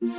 Hello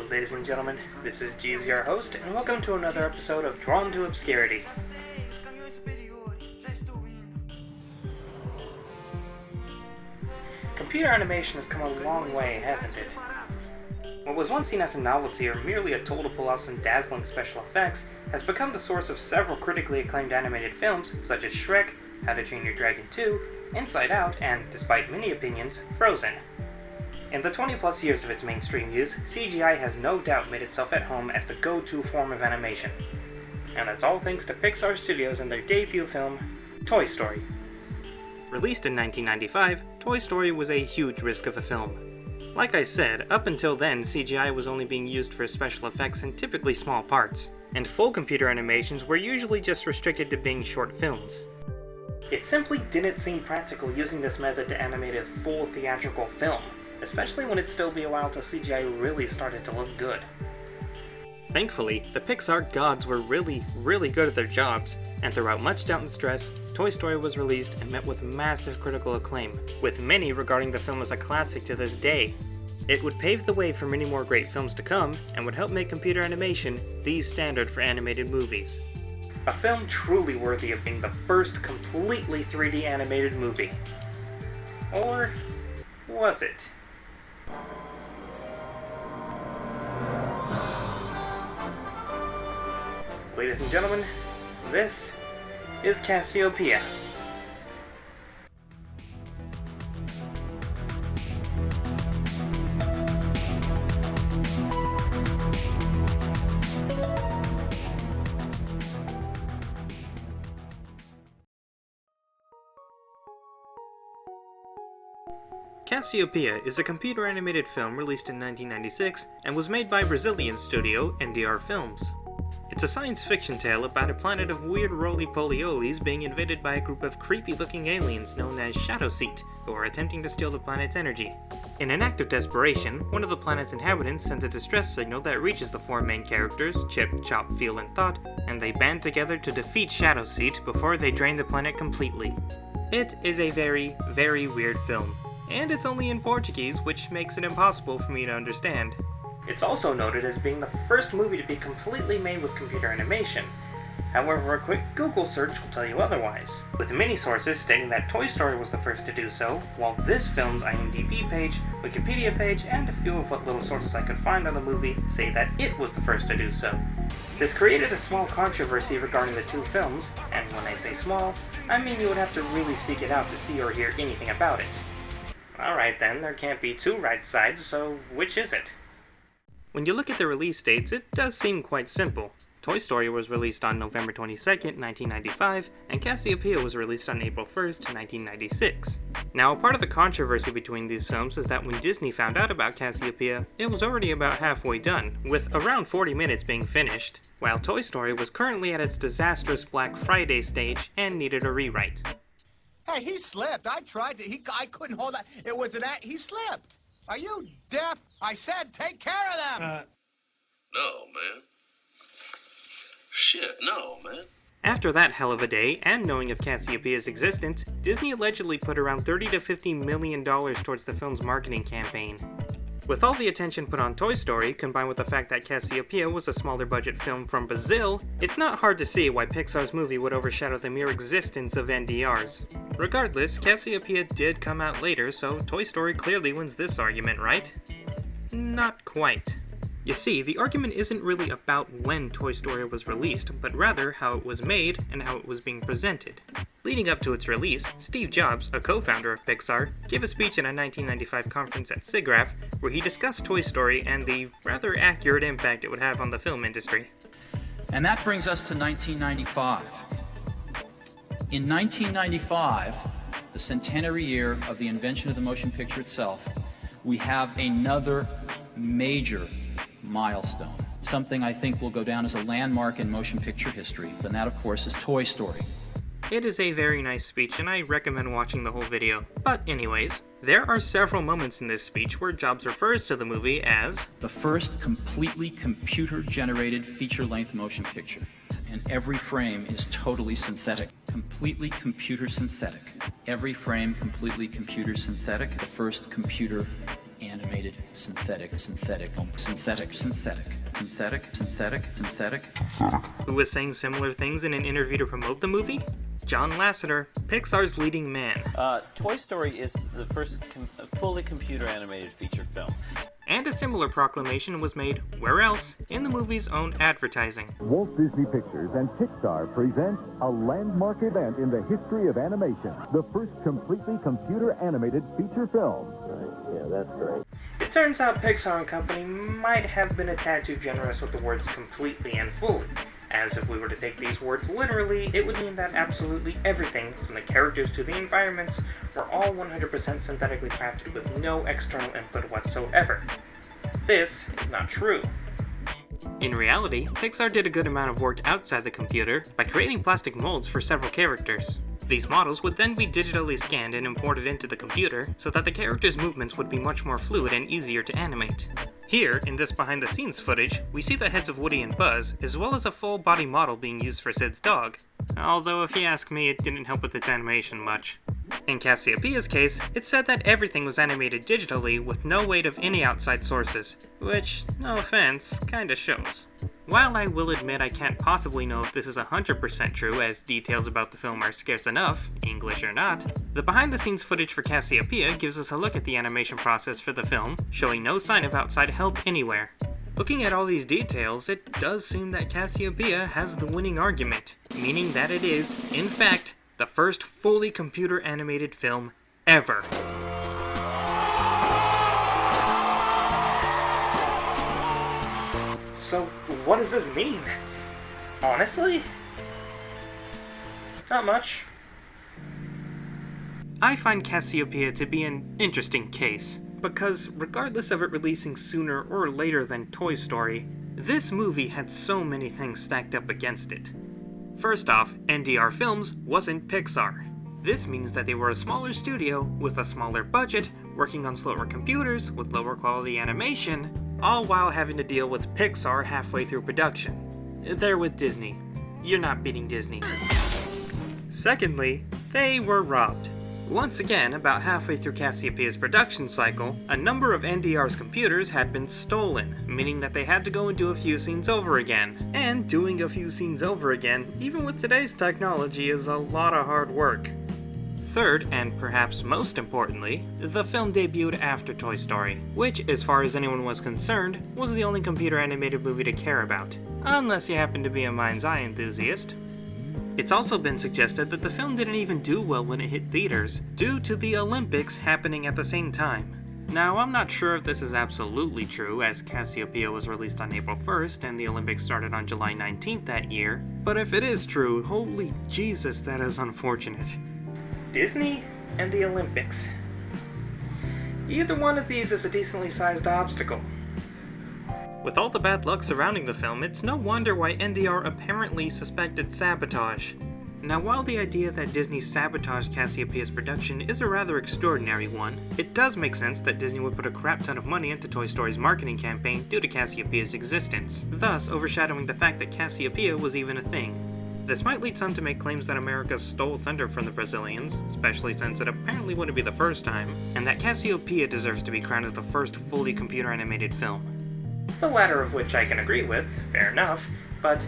ladies and gentlemen, this is JEEVES-Y, your host, and welcome to another episode of Drawn to Obscurity. Computer animation has come a long way, hasn't it? What was once seen as a novelty or merely a tool to pull off some dazzling special effects has become the source of several critically acclaimed animated films such as Shrek, How to Train Your Dragon 2, Inside Out, and, despite many opinions, Frozen. In the 20-plus years of its mainstream use, CGI has no doubt made itself at home as the go-to form of animation. And that's all thanks to Pixar Studios and their debut film, Toy Story. Released in 1995, Toy Story was a huge risk of a film. Like I said, up until then, CGI was only being used for special effects in typically small parts, and full computer animations were usually just restricted to being short films. It simply didn't seem practical using this method to animate a full theatrical film, especially when it'd still be a while till CGI really started to look good. Thankfully, the Pixar gods were really good at their jobs, and throughout much doubt and stress, Toy Story was released and met with massive critical acclaim, with many regarding the film as a classic to this day. It would pave the way for many more great films to come, and would help make computer animation the standard for animated movies. A film truly worthy of being the first completely 3D animated movie. Or was it? Ladies and gentlemen, this is Cassiopeia. Cassiopeia is a computer-animated film released in 1996 and was made by Brazilian studio NDR Films. It's a science fiction tale about a planet of weird roly-poly-olies being invaded by a group of creepy-looking aliens known as Shadowseat, who are attempting to steal the planet's energy. In an act of desperation, one of the planet's inhabitants sends a distress signal that reaches the four main characters, Chip, Chop, Feel, and Thought, and they band together to defeat Shadowseat before they drain the planet completely. It is a very weird film, and it's only in Portuguese, which makes it impossible for me to understand. It's also noted as being the first movie to be completely made with computer animation. However, a quick Google search will tell you otherwise, with many sources stating that Toy Story was the first to do so, while this film's IMDb page, Wikipedia page, and a few of what little sources I could find on the movie say that it was the first to do so. This created a small controversy regarding the two films, and when I say small, I mean you would have to really seek it out to see or hear anything about it. Alright then, there can't be two right sides, so which is it? When you look at the release dates, it does seem quite simple. Toy Story was released on November 22nd, 1995, and Cassiopeia was released on April 1st, 1996. Now, part of the controversy between these films is that when Disney found out about Cassiopeia, it was already about halfway done, with around 40 minutes being finished, while Toy Story was currently at its disastrous Black Friday stage and needed a rewrite. Hey, he slipped. I tried to. I couldn't hold that. It was an act. He slipped. Are you deaf? I said take care of them. No, man. Shit, no, man. After that hell of a day, and knowing of Cassiopeia's existence, Disney allegedly put around $30 to $50 million towards the film's marketing campaign. With all the attention put on Toy Story, combined with the fact that Cassiopeia was a smaller budget film from Brazil, it's not hard to see why Pixar's movie would overshadow the mere existence of NDRs. Regardless, Cassiopeia did come out later, so Toy Story clearly wins this argument, right? Not quite. You see, the argument isn't really about when Toy Story was released, but rather how it was made and how it was being presented. Leading up to its release, Steve Jobs, a co-founder of Pixar, gave a speech at a 1995 conference at SIGGRAPH where he discussed Toy Story and the rather accurate impact it would have on the film industry. And that brings us to 1995. In 1995, the centenary year of the invention of the motion picture itself, we have another major milestone. Something I think will go down as a landmark in motion picture history, and that, of course, is Toy Story. It is a very nice speech and I recommend watching the whole video. But anyways, there are several moments in this speech where Jobs refers to the movie as the first completely computer-generated feature-length motion picture. And every frame is totally synthetic. Completely computer synthetic. Every frame completely computer synthetic. The first computer animated synthetic. Who was saying similar things in an interview to promote the movie? John Lasseter, Pixar's leading man. Toy Story is the first fully computer animated feature film. And a similar proclamation was made, where else? In the movie's own advertising. Walt Disney Pictures and Pixar present a landmark event in the history of animation. The first completely computer-animated feature film. Yeah, that's great. It turns out Pixar and company might have been a tad too generous with the words completely and fully. As if we were to take these words literally, it would mean that absolutely everything, from the characters to the environments, were all 100% synthetically crafted with no external input whatsoever. This is not true. In reality, Pixar did a good amount of work outside the computer by creating plastic molds for several characters. These models would then be digitally scanned and imported into the computer so that the characters' movements would be much more fluid and easier to animate. Here, in this behind-the-scenes footage, we see the heads of Woody and Buzz, as well as a full-body model being used for Sid's dog. Although, if you ask me, it didn't help with its animation much. In Cassiopeia's case, it said that everything was animated digitally with no weight of any outside sources, which, no offense, kinda shows. While I will admit I can't possibly know if this is 100% true, as details about the film are scarce enough, English or not, the behind-the-scenes footage for Cassiopeia gives us a look at the animation process for the film, showing no sign of outside help anywhere. Looking at all these details, it does seem that Cassiopeia has the winning argument, meaning that it is, in fact, the first fully computer-animated film ever. So, what does this mean? Honestly? Not much. I find Cassiopeia to be an interesting case, because regardless of it releasing sooner or later than Toy Story, this movie had so many things stacked up against it. First off, NDR Films wasn't Pixar. This means that they were a smaller studio with a smaller budget, working on slower computers with lower quality animation, all while having to deal with Pixar halfway through production. They're with Disney. You're not beating Disney. Secondly, they were robbed. Once again, about halfway through Cassiopeia's production cycle, a number of NDR's computers had been stolen, meaning that they had to go and do a few scenes over again. And doing a few scenes over again, even with today's technology, is a lot of hard work. Third, and perhaps most importantly, the film debuted after Toy Story, which, as far as anyone was concerned, was the only computer animated movie to care about, unless you happen to be a Mind's Eye enthusiast. It's also been suggested that the film didn't even do well when it hit theaters, due to the Olympics happening at the same time. Now, I'm not sure if this is absolutely true, as Cassiopeia was released on April 1st and the Olympics started on July 19th that year, but if it is true, holy Jesus, that is unfortunate. Disney and the Olympics. Either one of these is a decently sized obstacle. With all the bad luck surrounding the film, it's no wonder why NDR apparently suspected sabotage. Now, while the idea that Disney sabotaged Cassiopeia's production is a rather extraordinary one, it does make sense that Disney would put a crap ton of money into Toy Story's marketing campaign due to Cassiopeia's existence, thus overshadowing the fact that Cassiopeia was even a thing. This might lead some to make claims that America stole thunder from the Brazilians, especially since it apparently wouldn't be the first time, and that Cassiopeia deserves to be crowned as the first fully computer-animated film. The latter of which I can agree with, fair enough, but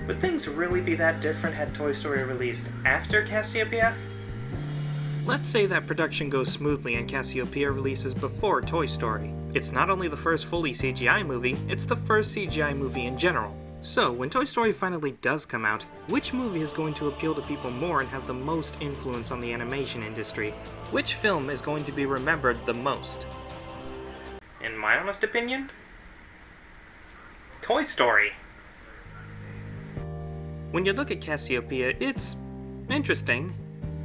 would things really be that different had Toy Story released after Cassiopeia? Let's say that production goes smoothly and Cassiopeia releases before Toy Story. It's not only the first fully CGI movie, it's the first CGI movie in general. So, when Toy Story finally does come out, which movie is going to appeal to people more and have the most influence on the animation industry? Which film is going to be remembered the most? In my honest opinion, Toy Story. When you look at Cassiopeia, it's interesting.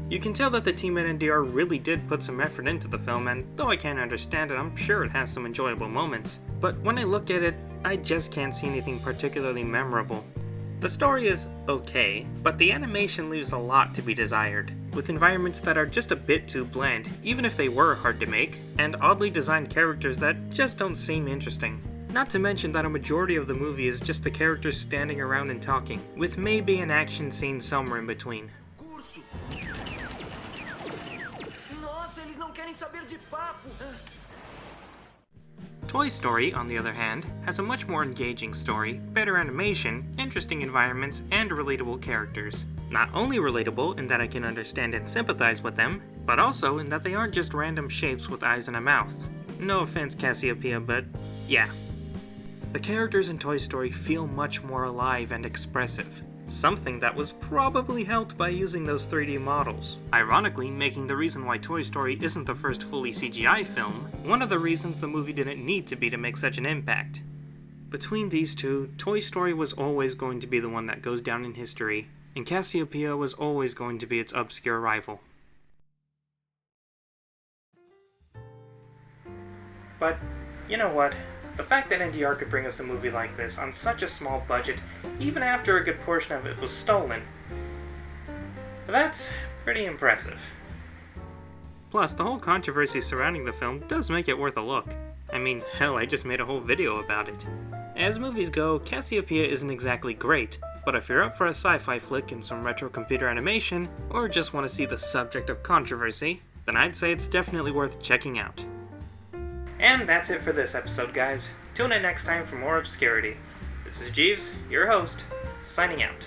You can tell that the team at NDR really did put some effort into the film, and though I can't understand it, I'm sure it has some enjoyable moments. But when I look at it, I just can't see anything particularly memorable. The story is okay, but the animation leaves a lot to be desired, with environments that are just a bit too bland, even if they were hard to make, and oddly designed characters that just don't seem interesting. Not to mention that a majority of the movie is just the characters standing around and talking, with maybe an action scene somewhere in between. Nossa, eles não querem saber de papo. Toy Story, on the other hand, has a much more engaging story, better animation, interesting environments, and relatable characters. Not only relatable in that I can understand and sympathize with them, but also in that they aren't just random shapes with eyes and a mouth. No offense, Cassiopeia, but yeah. The characters in Toy Story feel much more alive and expressive, something that was probably helped by using those 3D models. Ironically, making the reason why Toy Story isn't the first fully CGI film, one of the reasons the movie didn't need to be to make such an impact. Between these two, Toy Story was always going to be the one that goes down in history, and Cassiopeia was always going to be its obscure rival. But, you know what? The fact that NDR could bring us a movie like this on such a small budget, even after a good portion of it was stolen, that's pretty impressive. Plus, the whole controversy surrounding the film does make it worth a look. I mean, hell, I just made a whole video about it. As movies go, Cassiopeia isn't exactly great, but if you're up for a sci-fi flick and some retro computer animation, or just want to see the subject of controversy, then I'd say it's definitely worth checking out. And that's it for this episode, guys. Tune in next time for more Obscurity. This is Jeeves, your host, signing out.